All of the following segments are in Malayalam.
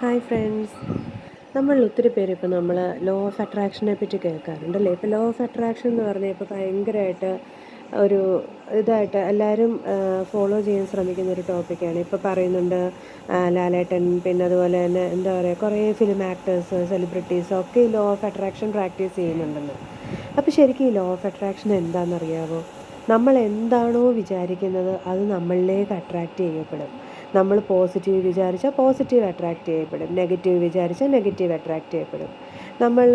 Hi friends. നമ്മൾ ഒത്തിരി പേര് ഇപ്പോൾ നമ്മൾ ലോ ഓഫ് അട്രാക്ഷനെ പറ്റി കേൾക്കാറുണ്ടല്ലേ. ഇപ്പോൾ ലോ ഓഫ് അട്രാക്ഷൻ എന്ന് പറഞ്ഞാൽ ഇപ്പോൾ ഭയങ്കരമായിട്ട് ഒരു ഇതായിട്ട് എല്ലാവരും ഫോളോ ചെയ്യാൻ ശ്രമിക്കുന്ന ഒരു ടോപ്പിക്കാണ്. ഇപ്പോൾ പറയുന്നുണ്ട് ലാലേട്ടൻ, പിന്നെ അതുപോലെ തന്നെ എന്താ പറയുക, കുറേ ഫിലിം ആക്ടേഴ്സ്, സെലിബ്രിറ്റീസ് ഒക്കെ ഈ ലോ ഓഫ് അട്രാക്ഷൻ പ്രാക്ടീസ് ചെയ്യുന്നുണ്ടെന്ന്. അപ്പോൾ ശരിക്കും ഈ ലോ ഓഫ് അട്രാക്ഷൻ എന്താണെന്നറിയാമോ? നമ്മൾ എന്താണോ വിചാരിക്കുന്നത് അത് നമ്മളിലേക്ക് അട്രാക്റ്റ് ചെയ്യപ്പെടും. നമ്മൾ പോസിറ്റീവ് വിചാരിച്ചാൽ പോസിറ്റീവ് അട്രാക്റ്റ് ചെയ്യപ്പെടും, നെഗറ്റീവ് വിചാരിച്ചാൽ നെഗറ്റീവ് അട്രാക്റ്റ് ചെയ്യപ്പെടും. നമ്മൾ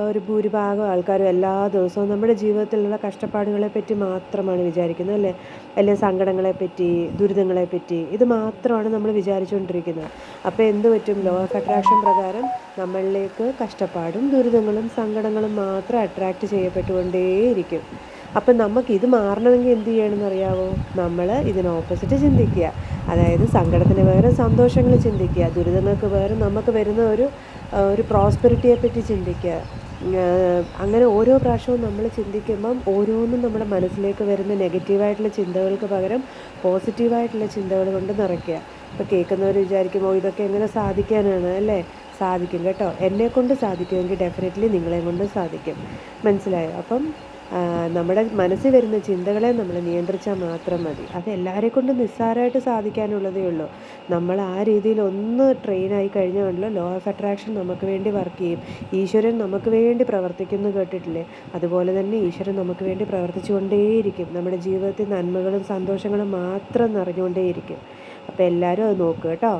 ഒരു ഭൂരിഭാഗം ആൾക്കാരും എല്ലാ ദിവസവും നമ്മുടെ ജീവിതത്തിലുള്ള കഷ്ടപ്പാടുകളെപ്പറ്റി മാത്രമാണ് വിചാരിക്കുന്നത്, അല്ലേ? അല്ലെ സങ്കടങ്ങളെപ്പറ്റി, ദുരിതങ്ങളെപ്പറ്റി, ഇത് മാത്രമാണ് നമ്മൾ വിചാരിച്ചുകൊണ്ടിരിക്കുന്നത്. അപ്പോൾ എന്ത് പറ്റും? ലോ ഓഫ് അട്രാക്ഷൻ പ്രകാരം നമ്മളിലേക്ക് കഷ്ടപ്പാടും ദുരിതങ്ങളും സങ്കടങ്ങളും മാത്രം അട്രാക്റ്റ് ചെയ്യപ്പെട്ടുകൊണ്ടേയിരിക്കും. അപ്പം നമുക്കിത് മാറണമെങ്കിൽ എന്ത് ചെയ്യണമെന്നറിയാമോ? നമ്മൾ ഇതിന് ഓപ്പോസിറ്റ് ചിന്തിക്കുക. അതായത് സങ്കടത്തിന് പകരം സന്തോഷങ്ങൾ ചിന്തിക്കുക, ദുരിതങ്ങൾക്ക് പകരം നമുക്ക് വരുന്ന ഒരു പ്രോസ്പെറിറ്റിയെ പറ്റി ചിന്തിക്കുക. അങ്ങനെ ഓരോ പ്രാവശ്യവും നമ്മൾ ചിന്തിക്കുമ്പം ഓരോന്നും നമ്മുടെ മനസ്സിലേക്ക് വരുന്ന നെഗറ്റീവായിട്ടുള്ള ചിന്തകൾക്ക് പകരം പോസിറ്റീവായിട്ടുള്ള ചിന്തകൾ കൊണ്ട് നിറയ്ക്കുക. ഇപ്പോൾ കേൾക്കുന്നവർ വിചാരിക്കുമ്പോൾ ഇതൊക്കെ എങ്ങനെ സാധിക്കാനാണ്, അല്ലേ? സാധിക്കും കേട്ടോ. എന്നെക്കൊണ്ട് സാധിക്കുമെങ്കിൽ ഡെഫിനറ്റ്ലി നിങ്ങളെ കൊണ്ടും സാധിക്കും. മനസ്സിലായോ? അപ്പം നമ്മുടെ മനസ്സിൽ വരുന്ന ചിന്തകളെ നമ്മൾ നിയന്ത്രിച്ചാൽ മാത്രം മതി. അത് എല്ലാവരെക്കൊണ്ടും നിസ്സാരമായിട്ട് സാധിക്കാനുള്ളതേ ഉള്ളൂ. നമ്മൾ ആ രീതിയിൽ ഒന്ന് ട്രെയിനായി കഴിഞ്ഞാണല്ലോ ലോ ഓഫ് അട്രാക്ഷൻ നമുക്ക് വേണ്ടി വർക്ക് ചെയ്യും. ഈശ്വരൻ നമുക്ക് വേണ്ടി പ്രവർത്തിക്കുന്നു, കേട്ടിട്ടില്ലേ? അതുപോലെ തന്നെ ഈശ്വരൻ നമുക്ക് വേണ്ടി പ്രവർത്തിച്ചു കൊണ്ടേയിരിക്കും. നമ്മുടെ ജീവിതത്തിൽ നന്മകളും സന്തോഷങ്ങളും മാത്രം നിറഞ്ഞുകൊണ്ടേയിരിക്കും. അപ്പോൾ എല്ലാവരും അത് നോക്കുക കേട്ടോ.